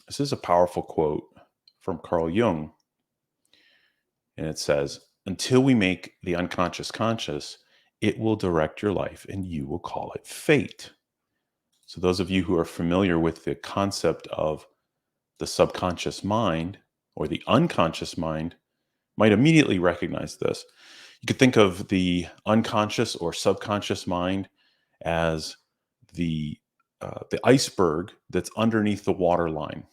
This is a powerful quote from Carl Jung, and it says, "Until we make the unconscious conscious, it will direct your life and you will call it fate." So, those of you who are familiar with the concept of the subconscious mind or the unconscious mind might immediately recognize this. You could think of the unconscious or subconscious mind as the the iceberg that's underneath the waterline,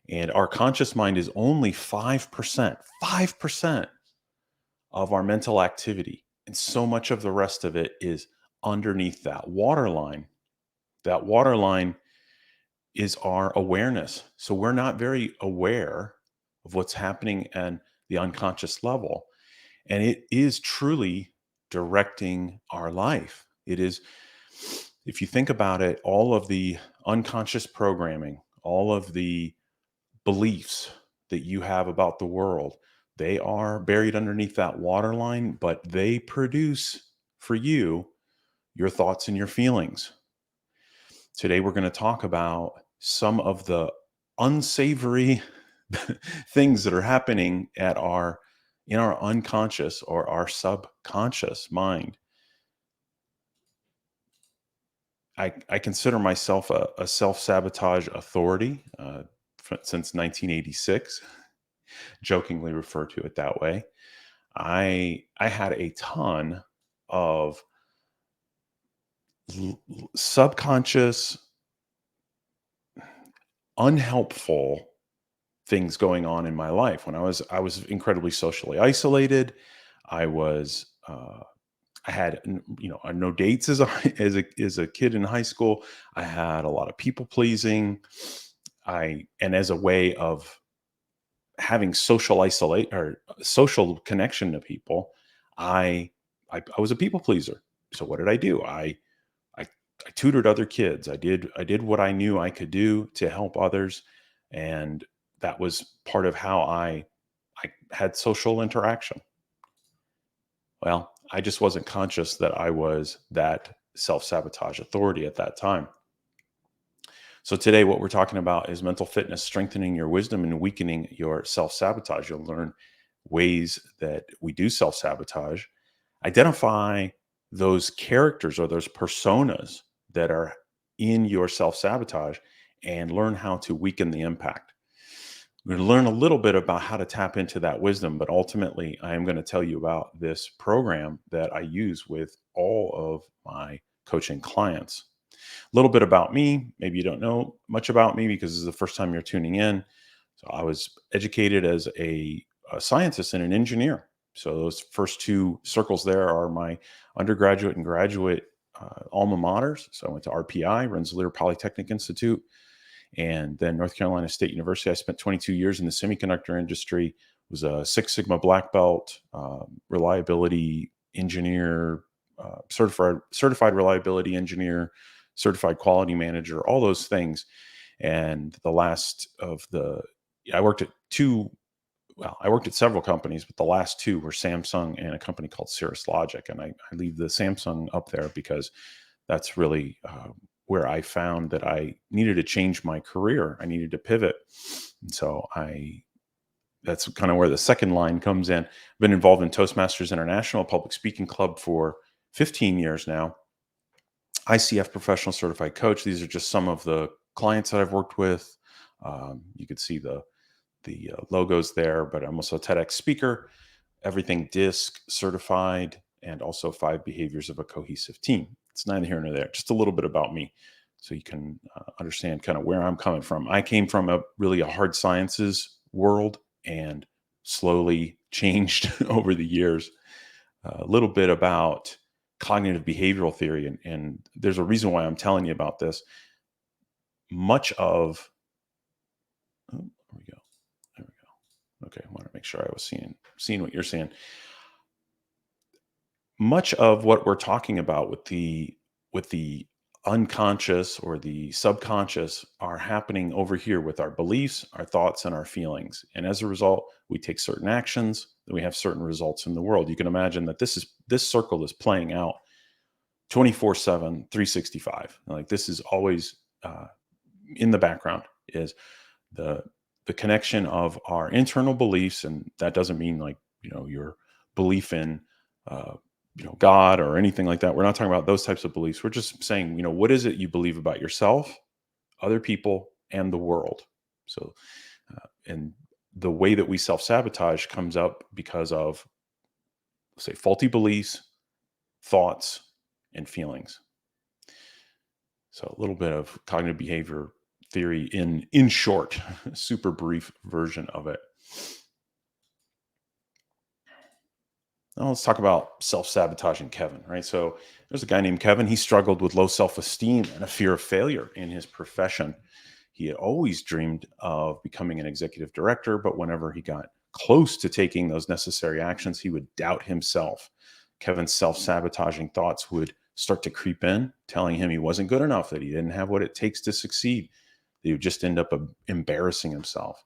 and our conscious mind is only 5% of our mental activity, and so much of the rest of it is underneath that waterline. That waterline is our awareness. So we're not very aware of what's happening at the unconscious level. And it is truly directing our life. It is, if you think about it, all of the unconscious programming, all of the beliefs that you have about the world, they are buried underneath that waterline, but they produce for you your thoughts and your feelings. Today, we're going to talk about some of the unsavory things that are happening at our in our unconscious or our subconscious mind. I consider myself a self-sabotage authority since 1986, jokingly refer to it that way. I had a ton of subconscious, unhelpful things going on in my life. When I was incredibly socially isolated. I was I had no dates as a as a kid in high school. I had a lot of people pleasing. I and as a way of having social isolate or social connection to people, I I was a people pleaser. So what did I do? I I tutored other kids. I did what I knew I could do to help others, and that was part of how I had social interaction. Well, I just wasn't conscious that I was that self-sabotage authority at that time. So today what we're talking about is mental fitness, strengthening your wisdom and weakening your self-sabotage. You'll learn ways that we do self-sabotage, identify those characters or those personas that are in your self sabotage, and learn how to weaken the impact. We're going to learn a little bit about how to tap into that wisdom, but ultimately, I am going to tell you about this program that I use with all of my coaching clients. A little bit about me. Maybe you don't know much about me because this is the first time you're tuning in. So, I was educated as a scientist and an engineer. So, those first two circles there are my undergraduate and graduate alma maters. So, I went to RPI, Rensselaer Polytechnic Institute, and then North Carolina State University. I spent 22 years in the semiconductor industry, was a Six Sigma black belt, reliability engineer, certified reliability engineer, certified quality manager, all those things. And the last of the, I worked at two, well, I worked at several companies, but the last two were Samsung and a company called Cirrus Logic. And I leave the Samsung up there because that's really where I found that I needed to change my career. I needed to pivot. And so that's kind of where the second line comes in. I've been involved in Toastmasters International, public speaking club for 15 years now. ICF professional certified coach. These are just some of the clients that I've worked with. You could see the logos there, but I'm also a TEDx speaker, everything DISC certified, and also 5 behaviors of a cohesive team. It's neither here nor there. Just a little bit about me, so you can understand kind of where I'm coming from. I came from a really a hard sciences world and slowly changed over the years. A little bit about cognitive behavioral theory, and there's a reason why I'm telling you about this. Much of oh, there we go. There we go. Okay, I want to make sure I was seeing what you're seeing. Much of what we're talking about with the unconscious or the subconscious are happening over here with our beliefs, our thoughts, and our feelings. And as a result, we take certain actions, and we have certain results in the world. You can imagine that this circle is playing out 24/7, 365. Like this is always in the background. Is The the connection of our internal beliefs, and that doesn't mean like, your belief in uh, God or anything like that. We're not talking about those types of beliefs. We're just saying, what is it you believe about yourself, other people, and the world. So, and the way that we self sabotage comes up because of, say, faulty beliefs, thoughts, and feelings. So a little bit of cognitive behavior theory in short, super brief version of it. Now let's talk about self-sabotaging Kevin, right? So there's a guy named Kevin. He struggled with low self-esteem and a fear of failure in his profession. He had always dreamed of becoming an executive director, but whenever he got close to taking those necessary actions, he would doubt himself. Kevin's self-sabotaging thoughts would start to creep in, telling him he wasn't good enough, that he didn't have what it takes to succeed. He would just end up embarrassing himself.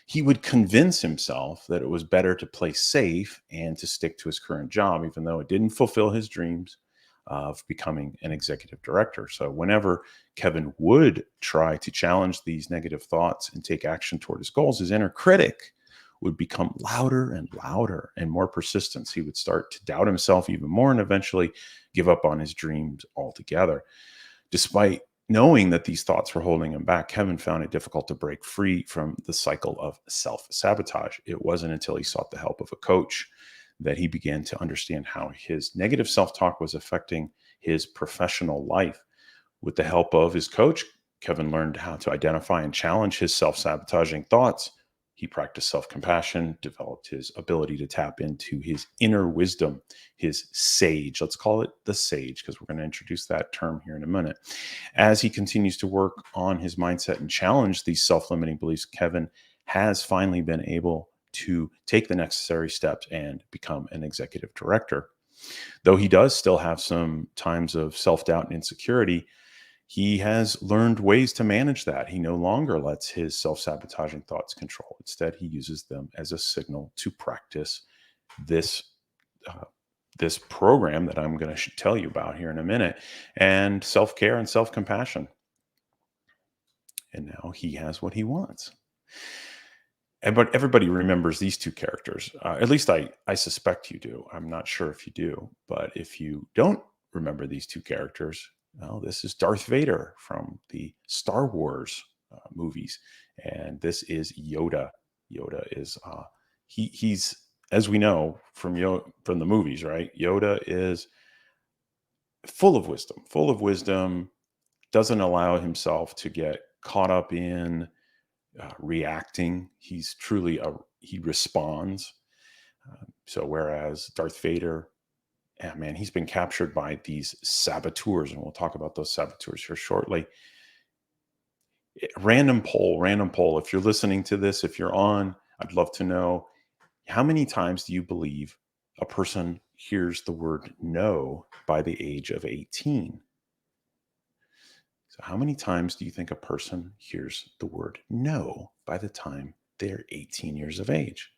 He would convince himself that it was better to play safe and to stick to his current job, even though it didn't fulfill his dreams of becoming an executive director. So, whenever Kevin would try to challenge these negative thoughts and take action toward his goals, his inner critic would become louder and louder and more persistent. He would start to doubt himself even more and eventually give up on his dreams altogether. Despite knowing that these thoughts were holding him back, Kevin found it difficult to break free from the cycle of self sabotage. It wasn't until he sought the help of a coach that he began to understand how his negative self talk was affecting his professional life. With the help of his coach, Kevin learned how to identify and challenge his self sabotaging thoughts. He practiced self compassion, developed his ability to tap into his inner wisdom, his sage. Let's call it the sage, because we're going to introduce that term here in a minute. As he continues to work on his mindset and challenge these self limiting beliefs, Kevin has finally been able to take the necessary steps and become an executive director. Though he does still have some times of self doubt and insecurity, he has learned ways to manage that. He no longer lets his self sabotaging thoughts control. Instead, he uses them as a signal to practice this. Uh, this program that I'm going to tell you about here in a minute, and self care and self compassion. And now he has what he wants. But everybody remembers these two characters. At least I suspect you do. I'm not sure if you do, but if you don't remember these two characters, well, this is Darth Vader from the Star Wars movies, and this is Yoda. Yoda is he's, as we know from from the movies, right? Yoda is full of wisdom, doesn't allow himself to get caught up in reacting. He's truly he responds. So whereas Darth Vader, yeah, man, he's been captured by these saboteurs, and we'll talk about those saboteurs here shortly. Random poll, random poll. If you're listening to this, if you're on, I'd love to know, how many times do you believe a person hears the word no by the age of 18? So how many times do you think a person hears the word no by the time they're 18 years of age?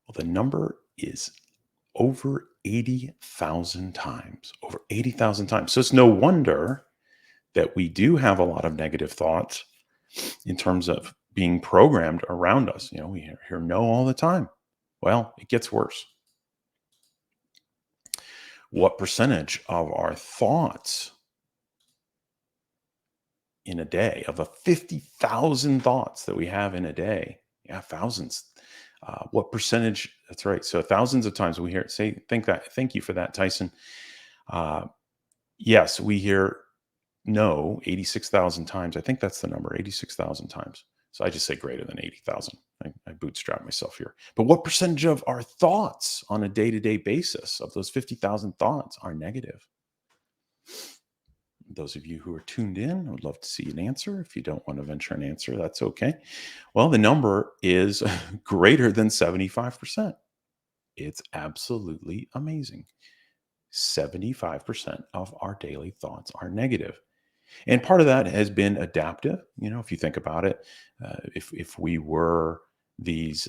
Well, the number is over 80,000 times, over 80,000 times. So it's no wonder that we do have a lot of negative thoughts in terms of being programmed around us. We hear no all the time. Well, it gets worse. What percentage of our thoughts in a day, of the 50,000 thoughts that we have in a day? Yeah, thousands. What percentage? That's right. So thousands of times we hear it. Thank you for that, Tyson. Uh, yes, we hear no 86,000 times. I think that's the number, 86,000 times. So I just say greater than 80,000. I bootstrap myself here. But what percentage of our thoughts on a day to day basis, of those 50,000 thoughts, are negative? Those of you who are tuned in, I would love to see an answer. If you don't want to venture an answer, that's okay. Well, the number is greater than 75%. It's absolutely amazing. 75% of our daily thoughts are negative. And part of that has been adaptive. If you think about it, if we were these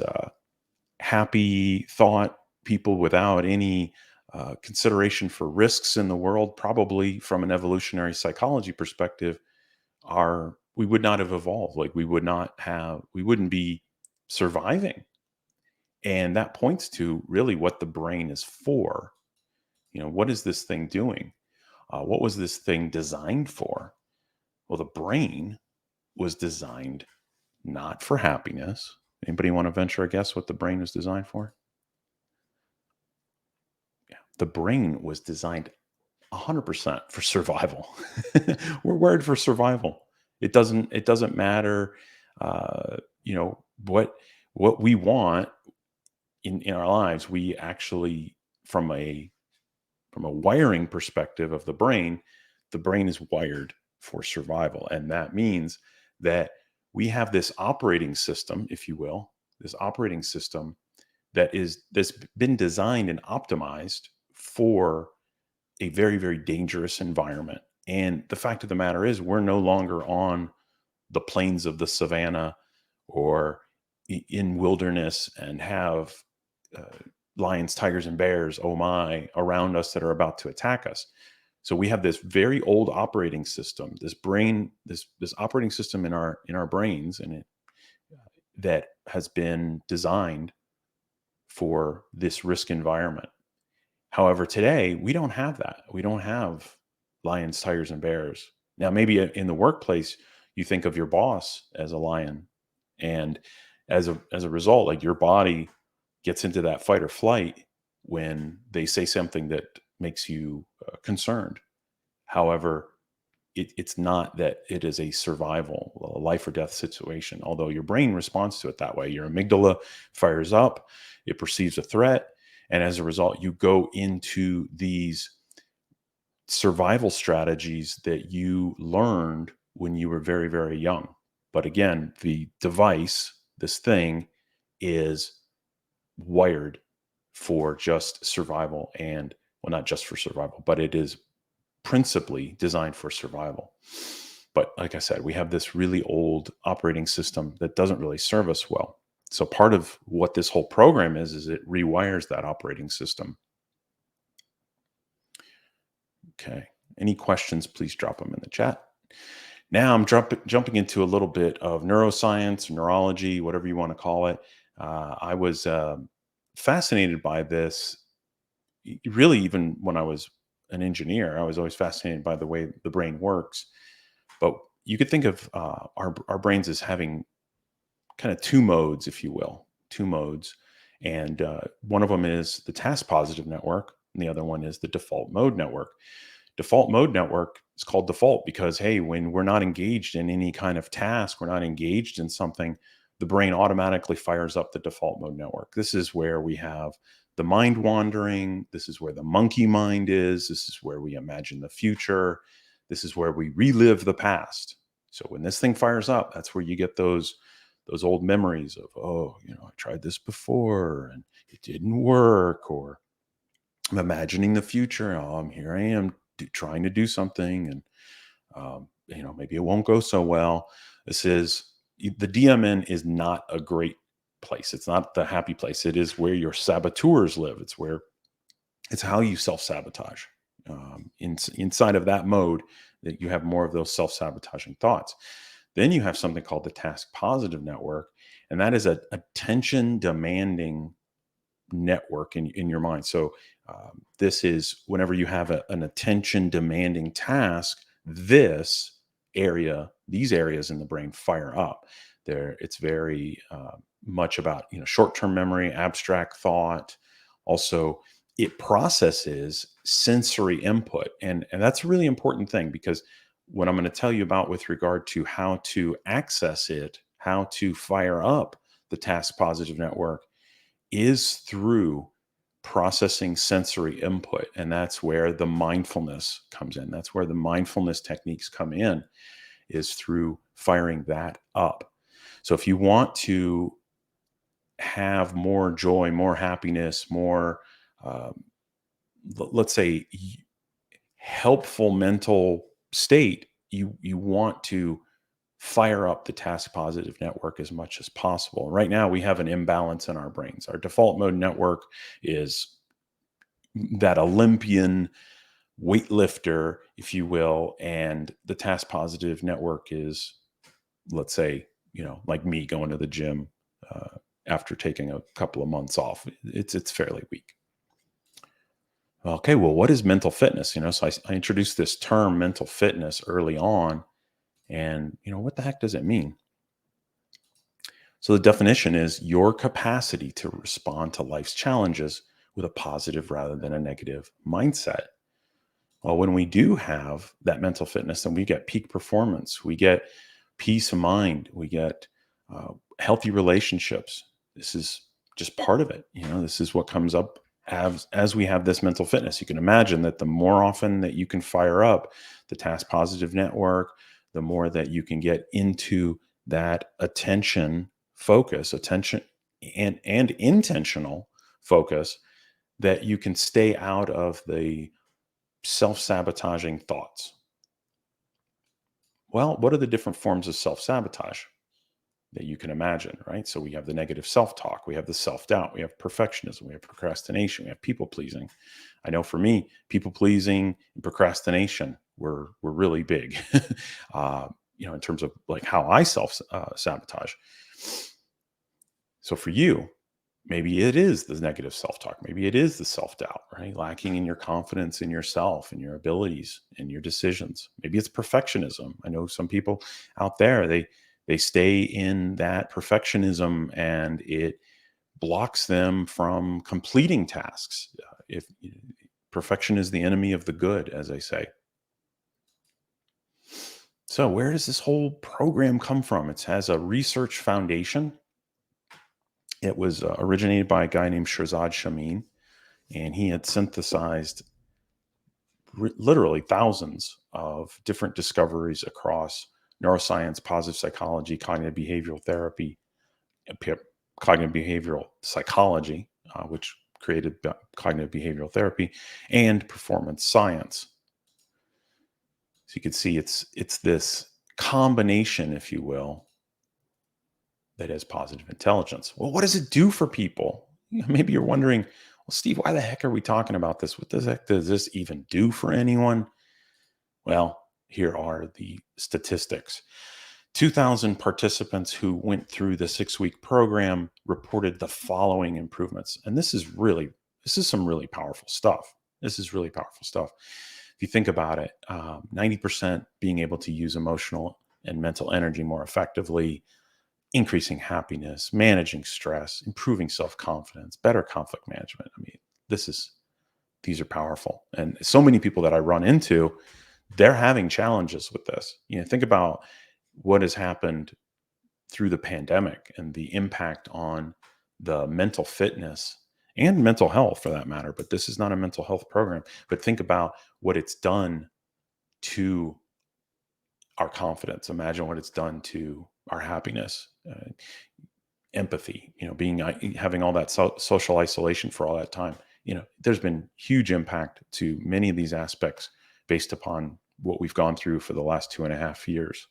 happy thought people without any consideration for risks in the world, probably from an evolutionary psychology perspective, our we would not have evolved. Like we wouldn't be surviving. And that points to really what the brain is for. What is this thing doing? What was this thing designed for? Well, the brain was designed not for happiness. Anybody want to venture a guess what the brain was designed for? Yeah. The brain was designed 100% for survival. We're wired for survival. It doesn't matter uh, you know what we want in our lives. We actually, from a wiring perspective of the brain is wired for survival. And that means that we have this operating system, if you will, this operating system that's been designed and optimized for a very, very dangerous environment. And the fact of the matter is, we're no longer on the plains of the savannah or in wilderness and have uh, lions, tigers, and bears, oh my, around us that are about to attack us. So we have this very old operating system, this brain, this operating system in our brains, and it that has been designed for this risk environment. However, today we don't have that. We don't have lions, tigers, and bears. Now, maybe in the workplace, you think of your boss as a lion, and as a result, like your body gets into that fight or flight when they say something that makes you concerned. However, it's not that it is a survival, a life or death situation, although your brain responds to it that way. Your amygdala fires up, it perceives a threat. And as a result, you go into these survival strategies that you learned when you were very, very young. But again, the device, this thing, is wired for just survival. And, well, not just for survival, but it is principally designed for survival. But like I said, we have this really old operating system that doesn't really serve us well. So part of what this whole program is it rewires that operating system. Okay. Any questions, please drop them in the chat. Now I'm jumping into a little bit of neuroscience, neurology, whatever you want to call it. I was fascinated by this. Really, even when I was an engineer, I was always fascinated by the way the brain works. But you could think of our brains as having kind of two modes, if you will, two modes. And one of them is the task positive network, and the other one is the default mode network. Default mode network is called default because, hey, when we're not engaged in any kind of task, we're not engaged in something, the brain automatically fires up the default mode network. This is where we have the mind wandering. This is where the monkey mind is. This is where we imagine the future. This is where we relive the past. So when this thing fires up, that's where you get those old memories of, oh, I tried this before and it didn't work, or I'm imagining the future. Oh, here I am trying to do something, and maybe it won't go so well. The DMN is not a great place. It's not the happy place. It is where your saboteurs live. It's how you self sabotage. Inside of that mode, that you have more of those self sabotaging thoughts. Then you have something called the task positive network, and that is a attention demanding network in your mind. So this is whenever you have an attention demanding task, these areas in the brain fire up. It's very much about short term memory, abstract thought. Also, it processes sensory input, and that's a really important thing, because what I'm going to tell you about with regard to how to access it, how to fire up the task positive network, is through processing sensory input. And that's where the mindfulness comes in. That's where the mindfulness techniques come in, is through firing that up. So if you want to have more joy, more happiness, more, um, let's say, helpful mental state, you want to fire up the task positive network as much as possible. Right now, we have an imbalance in our brains. Our default mode network is that Olympian weightlifter, if you will, and the task positive network is, let's say, like me going to the gym after taking a couple of months off. It's fairly weak. Okay, well, what is mental fitness? So I introduced this term mental fitness early on, and what the heck does it mean? So the definition is your capacity to respond to life's challenges with a positive rather than a negative mindset. Well, when we do have that mental fitness, then we get peak performance, we get peace of mind, we get healthy relationships. This is just part of it. This is what comes up as we have this mental fitness. You can imagine that the more often that you can fire up the task positive network, the more that you can get into that attention and intentional focus, that you can stay out of the self-sabotaging thoughts. Well, what are the different forms of self-sabotage that you can imagine, right? So we have the negative self-talk, we have the self-doubt, we have perfectionism, we have procrastination, we have people-pleasing. I know for me, people-pleasing and procrastination were really big, in terms of like how I self-sabotage. So for you, maybe it is the negative self-talk. Maybe it is the self-doubt, right? Lacking in your confidence in yourself and your abilities and your decisions. Maybe it's perfectionism. I know some people out there, they stay in that perfectionism and it blocks them from completing tasks. If perfection is the enemy of the good, as I say. So where does this whole program come from? It has a research foundation. It was originated by a guy named Shirzad Shamin, and he had synthesized literally thousands of different discoveries across neuroscience, positive psychology, cognitive behavioral therapy, cognitive behavioral psychology, which created cognitive behavioral therapy, and performance science. So you can see it's this combination, if you will, that has positive intelligence. Well, what does it do for people? Maybe you're wondering, well, Steve, why the heck are we talking about this? What the heck does this even do for anyone? Well, here are the statistics. 2,000 participants who went through the 6-week program reported the following improvements. And this is some really powerful stuff. This is really powerful stuff. If you think about it, 90% being able to use emotional and mental energy more effectively, increasing happiness, managing stress, improving self-confidence, better conflict management. I mean, these are powerful. And so many people that I run into, they're having challenges with this. Think about what has happened through the pandemic and the impact on the mental fitness and mental health for that matter. But this is not a mental health program. But think about what it's done to our confidence. Imagine what it's done to our happiness, empathy, having all that social isolation for all that time. There's been huge impact to many of these aspects based upon what we've gone through for the last 2.5 years.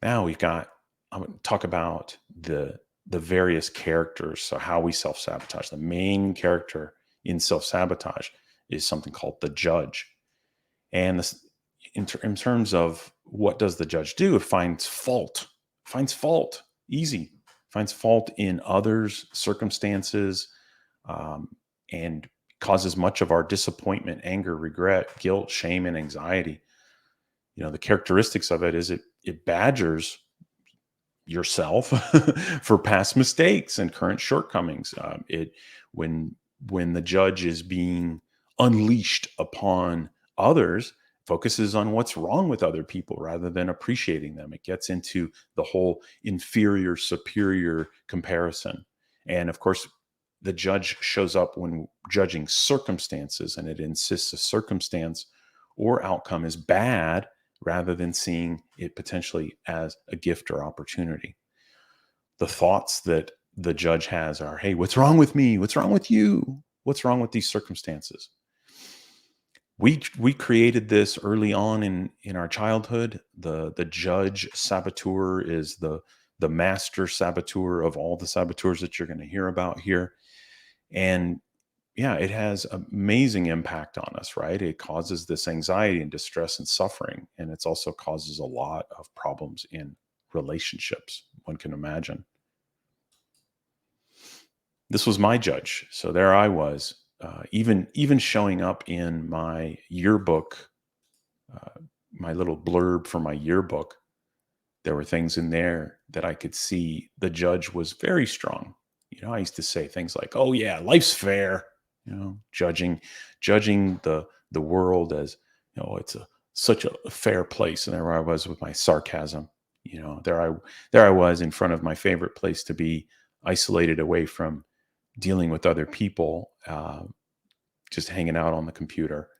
Now I'm going to talk about the various characters. So how we self-sabotage. The main character in self-sabotage is something called the judge. And this, in terms of what does the judge do, it finds fault, easy, finds fault in others' circumstances, and causes much of our disappointment, anger, regret, guilt, shame, and anxiety. The characteristics of it is it badgers yourself for past mistakes and current shortcomings. When the judge is being unleashed upon others, focuses on what's wrong with other people rather than appreciating them. It gets into the whole inferior superior comparison. And of course, the judge shows up when judging circumstances, and it insists a circumstance or outcome is bad rather than seeing it potentially as a gift or opportunity. The thoughts that the judge has are, hey, what's wrong with me? What's wrong with you? What's wrong with these circumstances? We created this early on in our childhood. The judge saboteur is the master saboteur of all the saboteurs that you're going to hear about here. And yeah, it has amazing impact on us, right? It causes this anxiety and distress and suffering. And it's also causes a lot of problems in relationships, one can imagine. This was my judge. So there I was, even showing up in my yearbook, uh, my little blurb for my yearbook. There were things in there that I could see the judge was very strong. I used to say things like, "Oh yeah, life's fair," judging the world as, it's such a fair place. And there I was with my sarcasm. There I was in front of my favorite place to be, isolated away from dealing with other people, just hanging out on the computer.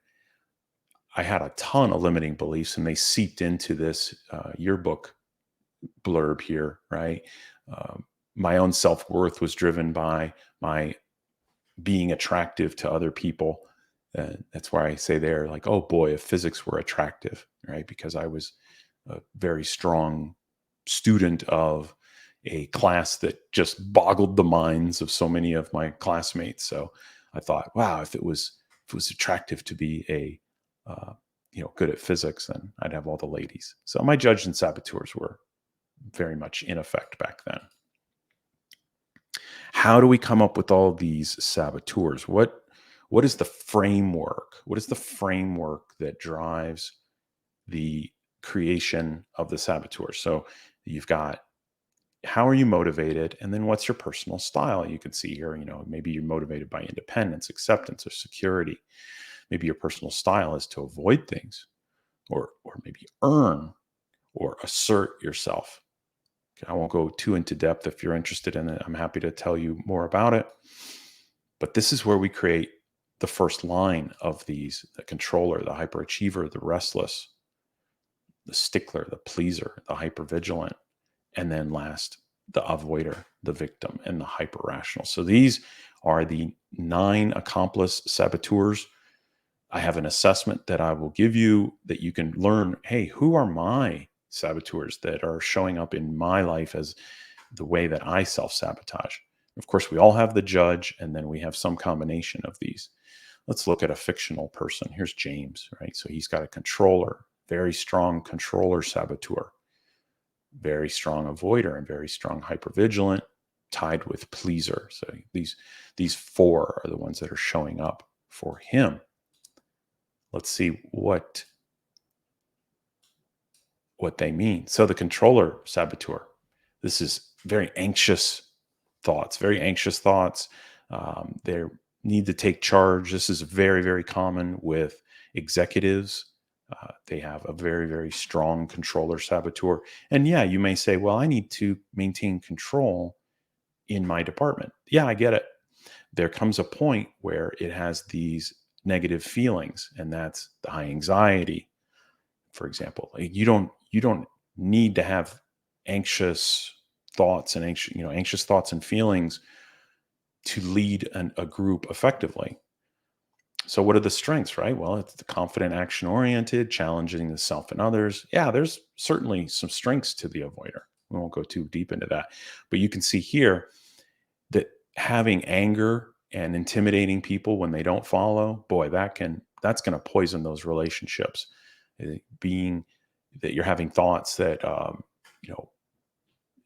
I had a ton of limiting beliefs, and they seeped into this yearbook blurb here, right? Um, my own self worth was driven by my being attractive to other people. That's why I say there, like, oh boy, if physics were attractive, right? Because I was a very strong student of a class that just boggled the minds of so many of my classmates. So I thought, wow, if it was attractive to be a good at physics, then I'd have all the ladies. So my judge and saboteurs were very much in effect back then. How do we come up with all these saboteurs? What is the framework? What is the framework that drives the creation of the saboteur? So you've got, how are you motivated? And then what's your personal style? You can see here, maybe you're motivated by independence, acceptance, or security. Maybe your personal style is to avoid things, or maybe earn or assert yourself. I won't go too into depth. If you're interested in it, I'm happy to tell you more about it. But this is where we create the first line of these: the controller, the hyperachiever, the restless, the stickler, the pleaser, the hypervigilant, and then last, the avoider, the victim, and the hyperrational. So these are the 9 accomplice saboteurs. I have an assessment that I will give you that you can learn, hey, who are my saboteurs that are showing up in my life as the way that I self sabotage? Of course, we all have the judge, and then we have some combination of these. Let's look at a fictional person. Here's James, right? So he's got a controller, very strong controller saboteur, very strong avoider, and very strong hypervigilant, tied with pleaser. So these 4 are the ones that are showing up for him. Let's see what they mean. So the controller saboteur, this is very anxious thoughts, very anxious thoughts. They need to take charge. This is very, very common with executives. They have a very, very strong controller saboteur. And yeah, you may say, well, I need to maintain control in my department. Yeah, I get it. There comes a point where it has these negative feelings, and that's the high anxiety, for example. Like, you don't need to have anxious thoughts and anxious thoughts and feelings to lead a group effectively. So what are the strengths, right? Well, it's the confident, action oriented, challenging the self and others. Yeah, there's certainly some strengths to the avoider. We won't go too deep into that, but you can see here that having anger and intimidating people when they don't follow, boy, that's going to poison those relationships. Being that you're having thoughts that,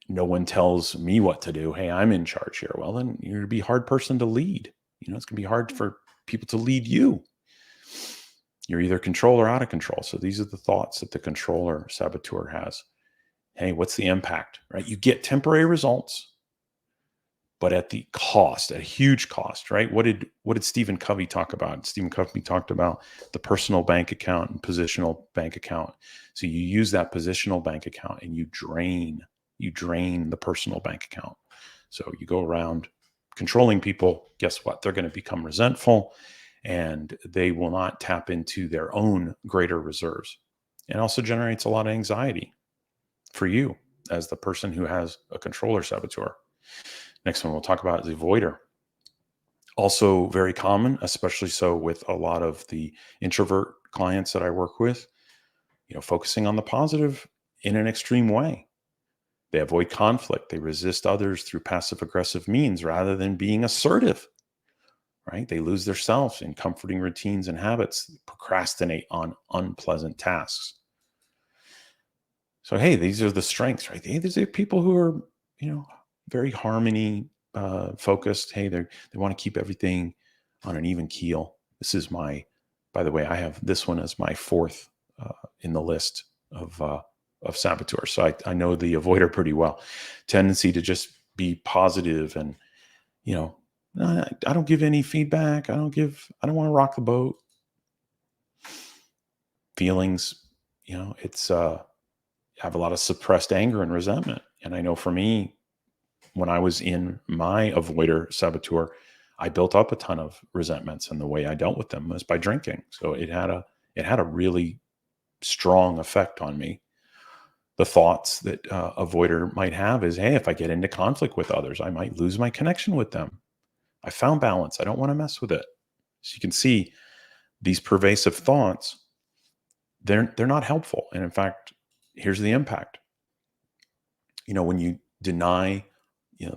no one tells me what to do. Hey, I'm in charge here. Well, then you're going to be a hard person to lead. It's going to be hard for people to lead you. You're either control or out of control. So these are the thoughts that the controller saboteur has. Hey, what's the impact, right? You get temporary results, but at the cost, at a huge cost, right? What did Stephen Covey talk about? Stephen Covey talked about the personal bank account and positional bank account. So you use that positional bank account and you drain the personal bank account. So you go around controlling people. Guess what? They're going to become resentful, and they will not tap into their own greater reserves. It also generates a lot of anxiety for you as the person who has a controller saboteur. Next one we'll talk about is the avoider. Also very common, especially so with a lot of the introvert clients that I work with, focusing on the positive in an extreme way. They avoid conflict. They resist others through passive aggressive means rather than being assertive, right? They lose their selves in comforting routines and habits, procrastinate on unpleasant tasks. So, hey, these are the strengths, right? Hey, these are people who are, very harmony focused. Hey, they want to keep everything on an even keel. This is by the way, I have this one as my fourth in the list of saboteurs. So I know the avoider pretty well. Tendency to just be positive and, I don't give any feedback. I don't want to rock the boat. Feelings, it's, have a lot of suppressed anger and resentment. And I know for me, when I was in my avoider saboteur, I built up a ton of resentments, and the way I dealt with them was by drinking. So it had a really strong effect on me. The thoughts that avoider might have is, hey, if I get into conflict with others, I might lose my connection with them. I found balance. I don't want to mess with it. So you can see these pervasive thoughts, they're not helpful. And in fact, here's the impact. When you deny,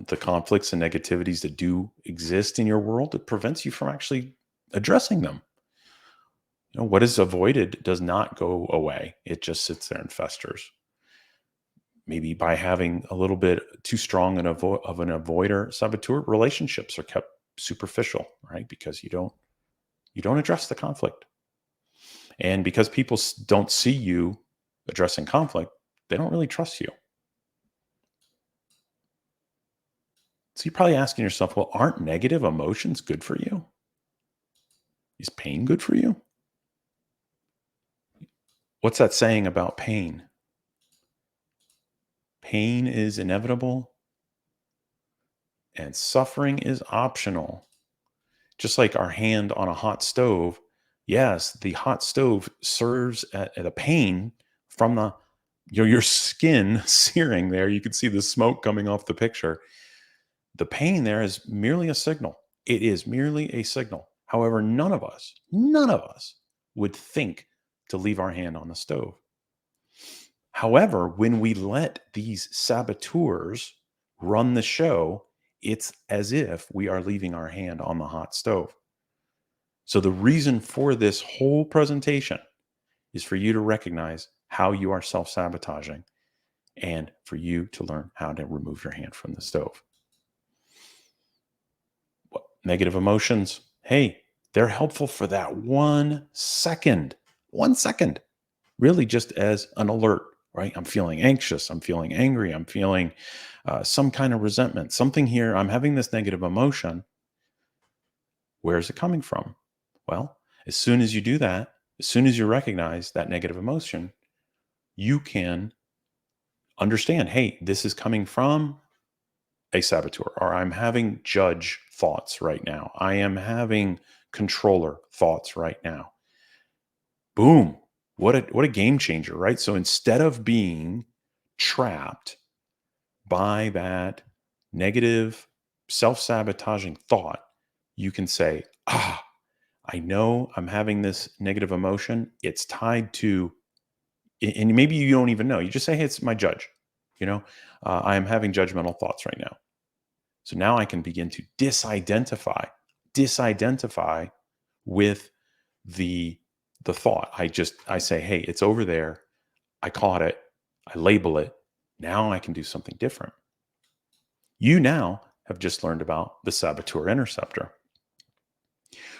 the conflicts and negativities that do exist in your world, it prevents you from actually addressing them. What is avoided does not go away. It just sits there and festers. Maybe by having a little bit too strong of an avoider saboteur, relationships are kept superficial, right? Because you don't address the conflict. And because people don't see you addressing conflict, they don't really trust you. So you're probably asking yourself, well, aren't negative emotions good for you? Is pain good for you? What's that saying about pain? Pain is inevitable and suffering is optional. Just like our hand on a hot stove, yes, the hot stove serves at a pain from your skin searing there. You can see the smoke coming off the picture. The pain there is merely a signal. It is merely a signal. However, none of us would think to leave our hand on the stove. However, when we let these saboteurs run the show, it's as if we are leaving our hand on the hot stove. So, the reason for this whole presentation is for you to recognize how you are self sabotaging and for you to learn how to remove your hand from the stove. Negative emotions, hey, they're helpful for that 1 second. 1 second, really just as an alert, right? I'm feeling anxious. I'm feeling angry. I'm feeling some kind of resentment. Something here, I'm having this negative emotion. Where is it coming from? Well, as soon as you do that, as soon as you recognize that negative emotion, you can understand, hey, this is coming from a saboteur, or I'm having judge thoughts right now. I am having controller thoughts right now. Boom. What a game changer, right? So instead of being trapped by that negative self-sabotaging thought, you can say, I know I'm having this negative emotion. It's tied to, and maybe you don't even know. You just say, hey, it's my judge. I am having judgmental thoughts right now. So now I can begin to disidentify with the thought. I say, hey, it's over there. I caught it. I label it. Now I can do something different. You now have just learned about the saboteur interceptor.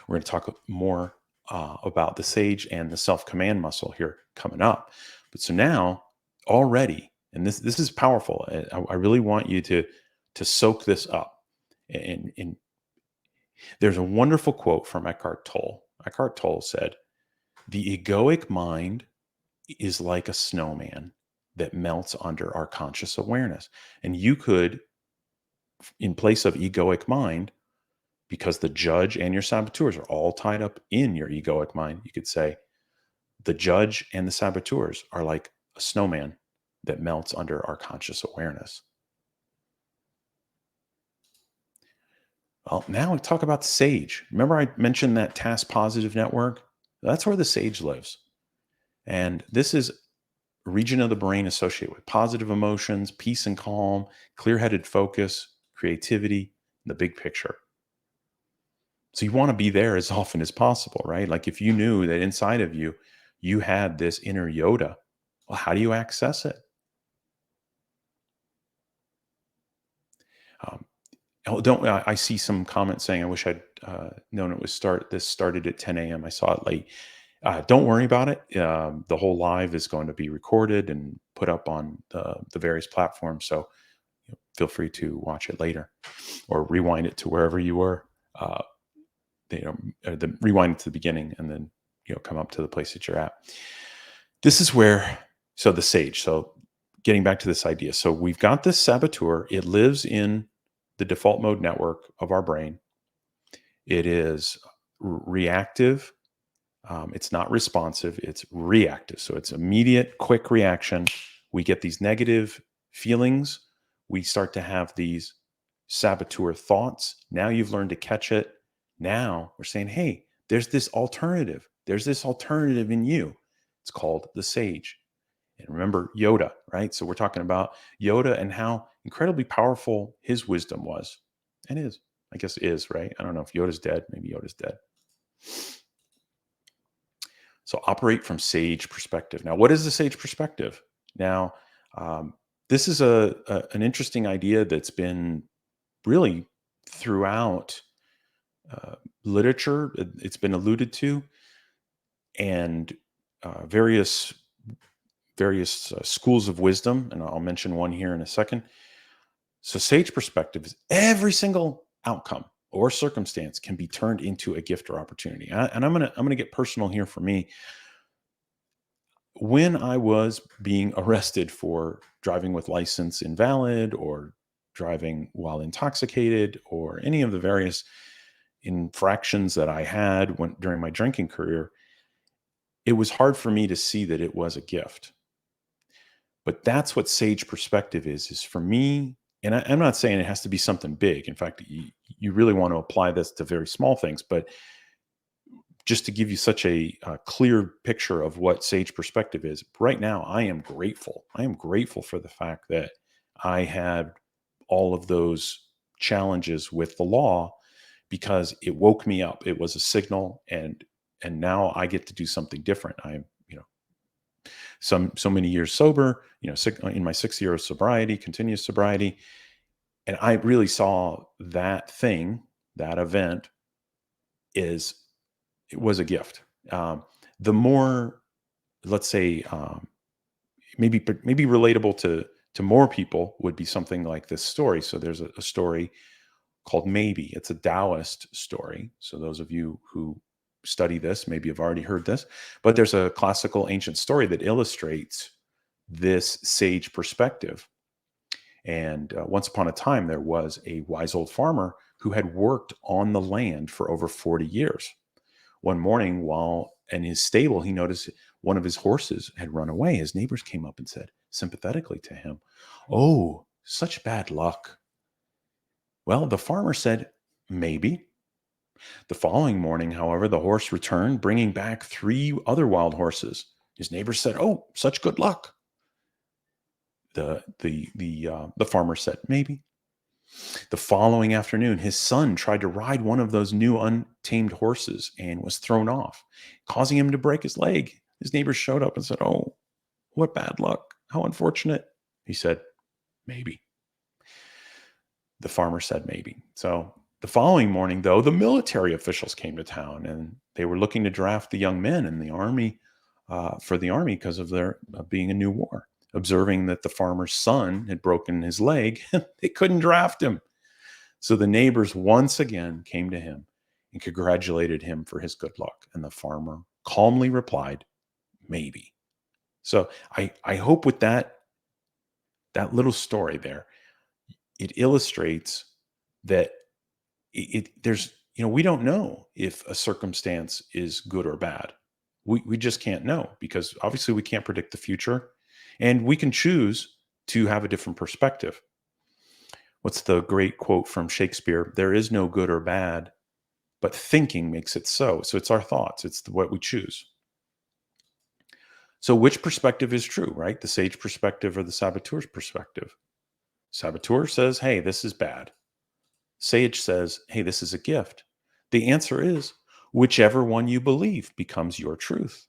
We're going to talk more about the sage and the self-command muscle here coming up. But so now already, and this is powerful. I really want you to soak this up. And there's a wonderful quote from Eckhart Tolle. Eckhart Tolle said, "The egoic mind is like a snowman that melts under our conscious awareness." And you could, in place of egoic mind, because the judge and your saboteurs are all tied up in your egoic mind, you could say the judge and the saboteurs are like a snowman that melts under our conscious awareness. Well, now we talk about the sage. Remember I mentioned that task positive network? That's where the sage lives. And this is a region of the brain associated with positive emotions, peace and calm, clear-headed focus, creativity, the big picture. So you want to be there as often as possible, right? Like if you knew that inside of you, you had this inner Yoda, well, how do you access it? Um, oh, don't I see some comments saying, "I wish I'd known it was start. This started at 10 a.m. I saw it late." Don't worry about it. The whole live is going to be recorded and put up on the various platforms. So feel free to watch it later or rewind it to wherever you were. Uh, rewind it to the beginning and then come up to the place that you're at. This is where so the sage. So getting back to this idea. So we've got this saboteur. It lives in the default mode network of our brain. It is reactive. It's not responsive, it's reactive. So it's immediate, quick reaction. We get these negative feelings. We start to have these saboteur thoughts. Now you've learned to catch it. Now we're saying, hey, there's this alternative. There's this alternative in you. It's called the sage. And remember Yoda, right? So we're talking about Yoda and how incredibly powerful his wisdom was and is. I guess is, right? I don't know if Yoda's dead. Maybe Yoda's dead. So operate from sage perspective. Now, what is the sage perspective? Now, this is an interesting idea that's been really throughout literature. It's been alluded to, and various schools of wisdom, and I'll mention one here in a second. So, sage perspective is every single outcome or circumstance can be turned into a gift or opportunity. And I'm gonna get personal here for me. When I was being arrested for driving with license invalid or driving while intoxicated or any of the various infractions that I had during my drinking career, it was hard for me to see that it was a gift. But that's what sage perspective is for me. And I'm not saying it has to be something big. In fact, you really want to apply this to very small things, but just to give you such a clear picture of what sage perspective is, right now, I am grateful. I am grateful for the fact that I had all of those challenges with the law because it woke me up. It was a signal, and now I get to do something different. I'm so many years sober, in my 6 year of sobriety, continuous sobriety, and I really saw that thing, that event, is it was a gift. The more, let's say, maybe relatable to more people would be something like this story. So there's a story called Maybe. It's a Taoist story. So those of you who study this maybe have already heard this, but there's a classical ancient story that illustrates this sage perspective. And once upon a time, there was a wise old farmer who had worked on the land for over 40 years. One morning, while in his stable, he noticed one of his horses had run away. His neighbors came up and said sympathetically to him, "Oh, such bad luck." Well, the farmer said, "Maybe." The following morning, however, the horse returned, bringing back three other wild horses. His neighbors said, "Oh, such good luck." The farmer said, "Maybe." The following afternoon, his son tried to ride one of those new untamed horses and was thrown off, causing him to break his leg. His neighbors showed up and said, "Oh, what bad luck. How unfortunate." He said, "Maybe." The farmer said, "Maybe." So the following morning, though, the military officials came to town and they were looking to draft the young men in the army for the army because of there being a new war. Observing that the farmer's son had broken his leg, they couldn't draft him. So the neighbors once again came to him and congratulated him for his good luck. And the farmer calmly replied, "Maybe." So I hope with that little story there, it illustrates that there's we don't know if a circumstance is good or bad. We just can't know because obviously we can't predict the future, and we can choose to have a different perspective. What's the great quote from Shakespeare? There is no good or bad, but thinking makes it so. So it's our thoughts, it's what we choose. So which perspective is true, right? The sage perspective or the saboteur's perspective? Saboteur says, hey, this is bad. Sage says, hey, this is a gift. The answer is whichever one you believe becomes your truth.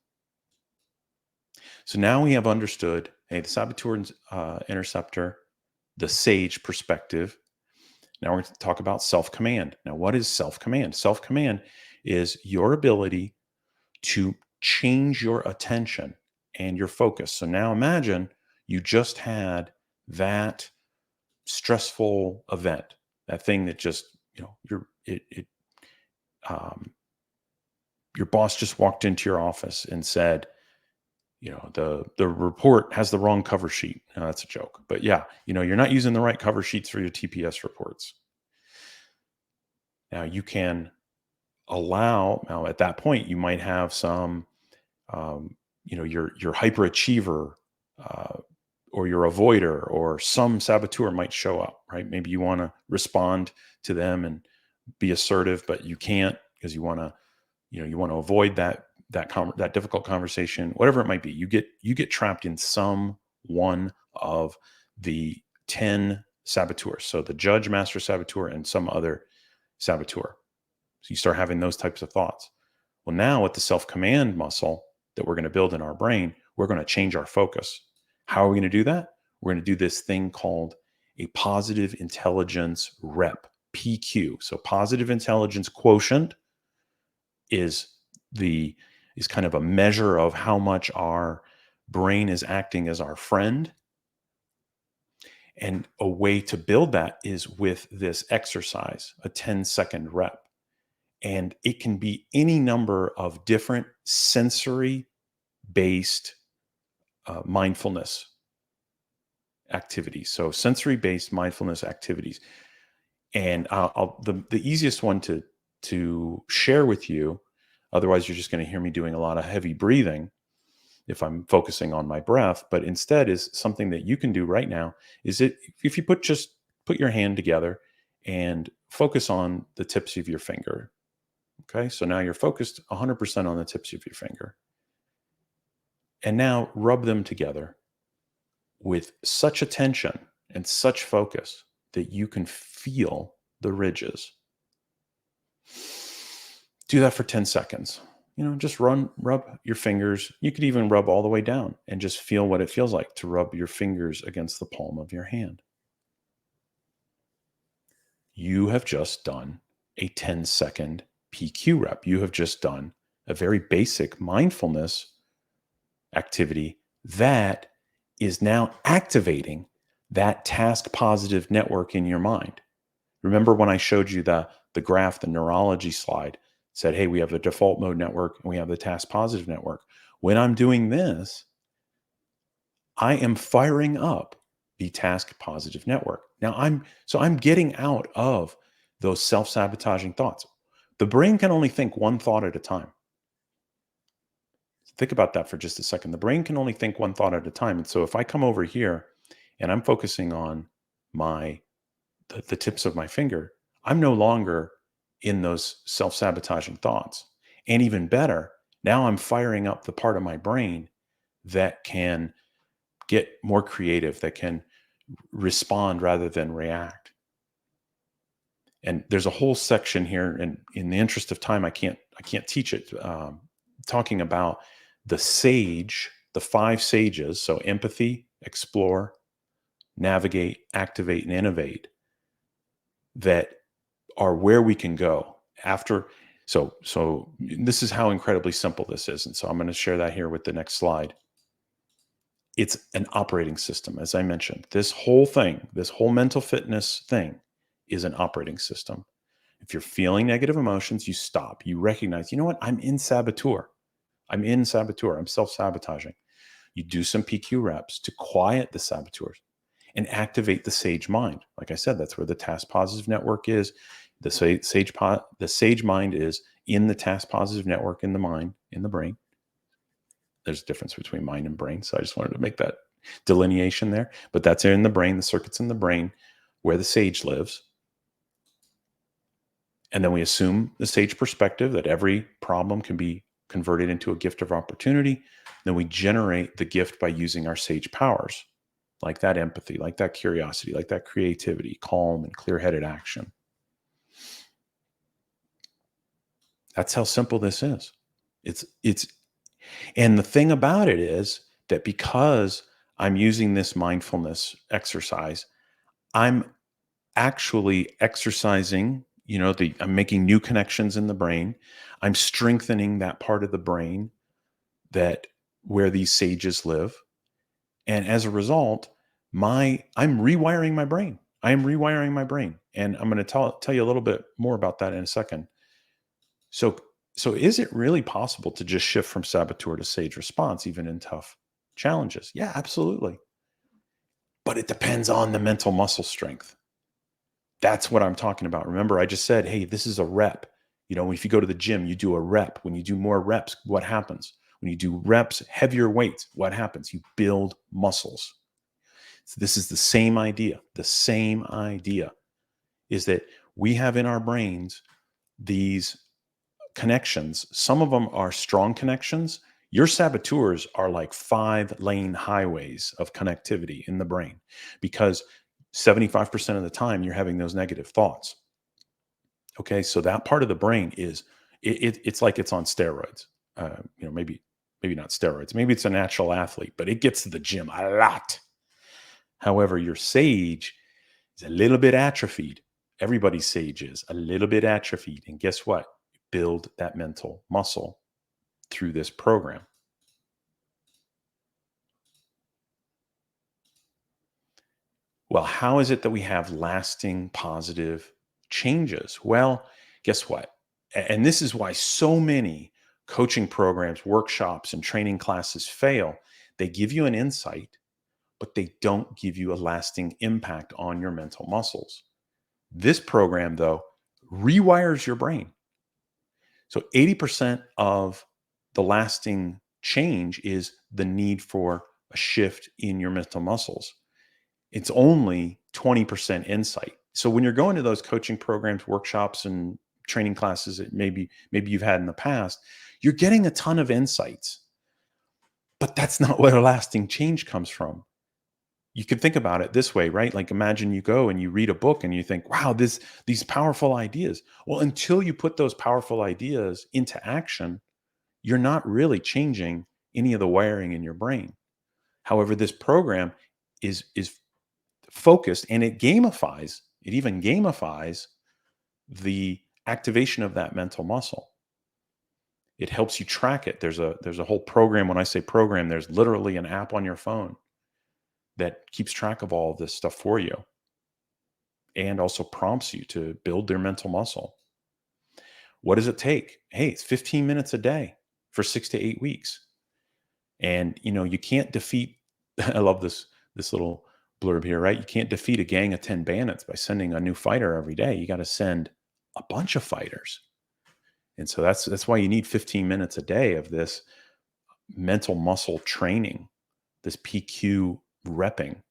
So now we have understood, hey, the saboteur interceptor, the sage perspective. Now we're going to talk about self-command. Now, what is self-command? Self-command is your ability to change your attention and your focus. So now imagine you just had that stressful event, that thing that just, um, your boss just walked into your office and said, the report has the wrong cover sheet. No, that's a joke, but yeah, you're not using the right cover sheets for your TPS reports. Now you can now at that point you might have some, your hyperachiever, uh, or your avoider or some saboteur might show up, right? Maybe you want to respond to them and be assertive, but you can't because you want to avoid that difficult conversation, whatever it might be. You get trapped in some one of the 10 saboteurs. So the judge, master saboteur, and some other saboteur. So you start having those types of thoughts. Well, now with the self-command muscle that we're going to build in our brain, we're going to change our focus. How are we going to do that? We're going to do this thing called a positive intelligence rep, PQ. So positive intelligence quotient is kind of a measure of how much our brain is acting as our friend. And a way to build that is with this exercise, a 10-second rep. And it can be any number of different sensory based mindfulness activities. So sensory based mindfulness activities. And the easiest one to share with you, otherwise you're just going to hear me doing a lot of heavy breathing if I'm focusing on my breath, but instead is something that you can do right now. Is it if you put your hand together and focus on the tips of your finger. Okay, so now you're focused 100% on the tips of your finger. And now rub them together with such attention and such focus that you can feel the ridges. Do that for 10 seconds. Just rub your fingers. You could even rub all the way down and just feel what it feels like to rub your fingers against the palm of your hand. You have just done a 10-second PQ rep. You have just done a very basic mindfulness activity that is now activating that task positive network in your mind. Remember when I showed you the graph, the neurology slide, said, hey, we have the default mode network and we have the task positive network. When I'm doing this, I am firing up the task positive network. Now I'm getting out of those self-sabotaging thoughts. The brain can only think one thought at a time. Think about that for just a second. The brain can only think one thought at a time. And so if I come over here and I'm focusing on the tips of my finger, I'm no longer in those self-sabotaging thoughts. And even better, now I'm firing up the part of my brain that can get more creative, that can respond rather than react. And there's a whole section here, and in the interest of time, I can't teach it. Talking about the sage, the 5 sages. So empathy, explore, navigate, activate, and innovate, that are where we can go after. So this is how incredibly simple this is. And so I'm going to share that here with the next slide. It's an operating system. As I mentioned, this whole mental fitness thing is an operating system. If you're feeling negative emotions, you stop. You recognize, you know what? I'm in saboteur. I'm self-sabotaging. You do some PQ reps to quiet the saboteurs and activate the sage mind. Like I said, that's where the task positive network is. The sage mind is in the task positive network in the mind, in the brain. There's a difference between mind and brain. So I just wanted to make that delineation there. But that's in the brain, the circuits in the brain where the sage lives. And then we assume the sage perspective that every problem can be converted into a gift of opportunity. Then we generate the gift by using our sage powers, like that empathy, like that curiosity, like that creativity, calm and clear-headed action. That's how simple this is. It's and the thing about it is that because I'm using this mindfulness exercise, I'm actually exercising, I'm making new connections in the brain. I'm strengthening that part of the brain that where these sages live. And as a result, I'm rewiring my brain. I am rewiring my brain. And I'm going to tell you a little bit more about that in a second. So so is it really possible to just shift from saboteur to sage response even in tough challenges? Yeah, absolutely. But it depends on the mental muscle strength. That's what I'm talking about. Remember, I just said, hey, this is a rep. If you go to the gym, you do a rep. When you do more reps, what happens? When you do reps, heavier weights, what happens? You build muscles. So this is the same idea. The same idea is that we have in our brains these connections. Some of them are strong connections. Your saboteurs are like 5-lane highways of connectivity in the brain because 75% of the time you're having those negative thoughts. Okay, so that part of the brain it's like it's on steroids. Maybe not steroids. Maybe it's a natural athlete, but it gets to the gym a lot. However, your sage is a little bit atrophied. Everybody's sage is a little bit atrophied, and guess what? Build that mental muscle through this program. Well, how is it that we have lasting positive changes? Well, guess what? And this is why so many coaching programs, workshops, and training classes fail. They give you an insight, but they don't give you a lasting impact on your mental muscles. This program, though, rewires your brain. So 80% of the lasting change is the need for a shift in your mental muscles. It's only 20% insight. So when you're going to those coaching programs, workshops, and training classes that maybe you've had in the past, you're getting a ton of insights. But that's not where a lasting change comes from. You can think about it this way, right? Like imagine you go and you read a book and you think, wow, these powerful ideas. Well, until you put those powerful ideas into action, you're not really changing any of the wiring in your brain. However, this program is focused and it even gamifies the activation of that mental muscle. It helps you track it. There's a whole program. When I say program, there's literally an app on your phone that keeps track of all of this stuff for you and also prompts you to build their mental muscle. What does it take? Hey, it's 15 minutes a day for 6 to 8 weeks. And you can't defeat I love this little blurb here, right? You can't defeat a gang of 10 bandits by sending a new fighter every day. You got to send a bunch of fighters. And so that's why you need 15 minutes a day of this mental muscle training, this PQ repping.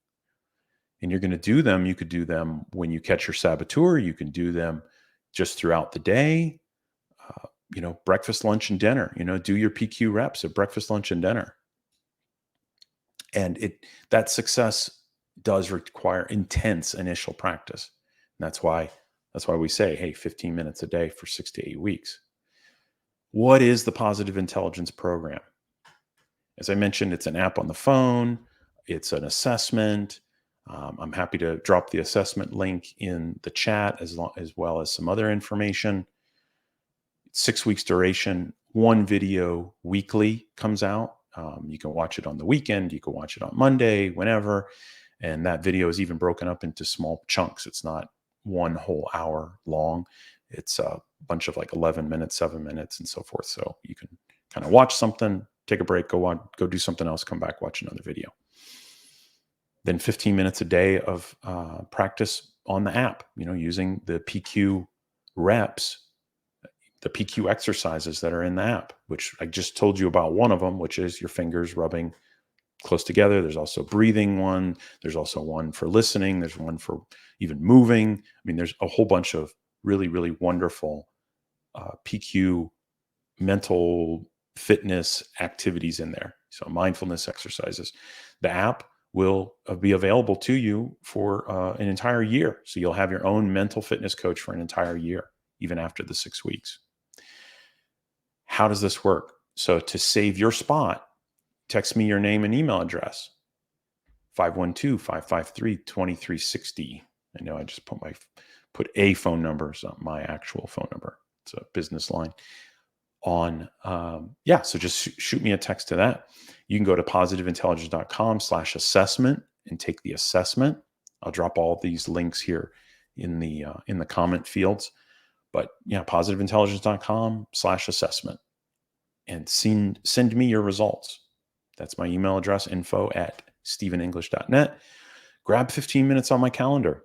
And you're going to do them. You could do them when you catch your saboteur. You can do them just throughout the day. Breakfast, lunch, and dinner. Do your PQ reps at breakfast, lunch, and dinner. And that success does require intense initial practice. And that's why we say, hey, 15 minutes a day for 6 to 8 weeks. What is the Positive Intelligence Program? As I mentioned, it's an app on the phone. It's an assessment. I'm happy to drop the assessment link in the chat as well as some other information. 6 weeks duration, one video weekly comes out. You can watch it on the weekend. You can watch it on Monday, whenever. And that video is even broken up into small chunks. It's not one whole hour long. It's a bunch of like 11 minutes, 7 minutes, and so forth. So you can kind of watch something, take a break, go do something else, come back, watch another video. Then 15 minutes a day of practice on the app, using the PQ reps, the PQ exercises that are in the app, which I just told you about one of them, which is your fingers rubbing close together. There's also breathing one. There's also one for listening. There's one for even moving. I mean, there's a whole bunch of really, really wonderful PQ mental fitness activities in there. So mindfulness exercises. The app will be available to you for an entire year. So you'll have your own mental fitness coach for an entire year, even after the 6 weeks. How does this work? So to save your spot, text me your name and email address, 512-553-2360. I know I just put a phone number. It's not my actual phone number. It's a business line on. So just shoot me a text to that. You can go to positiveintelligence.com/assessment and take the assessment. I'll drop all these links here in the comment fields, but yeah, positiveintelligence.com/assessment, and send me your results. That's my email address, info@stephenenglish.net. Grab 15 minutes on my calendar.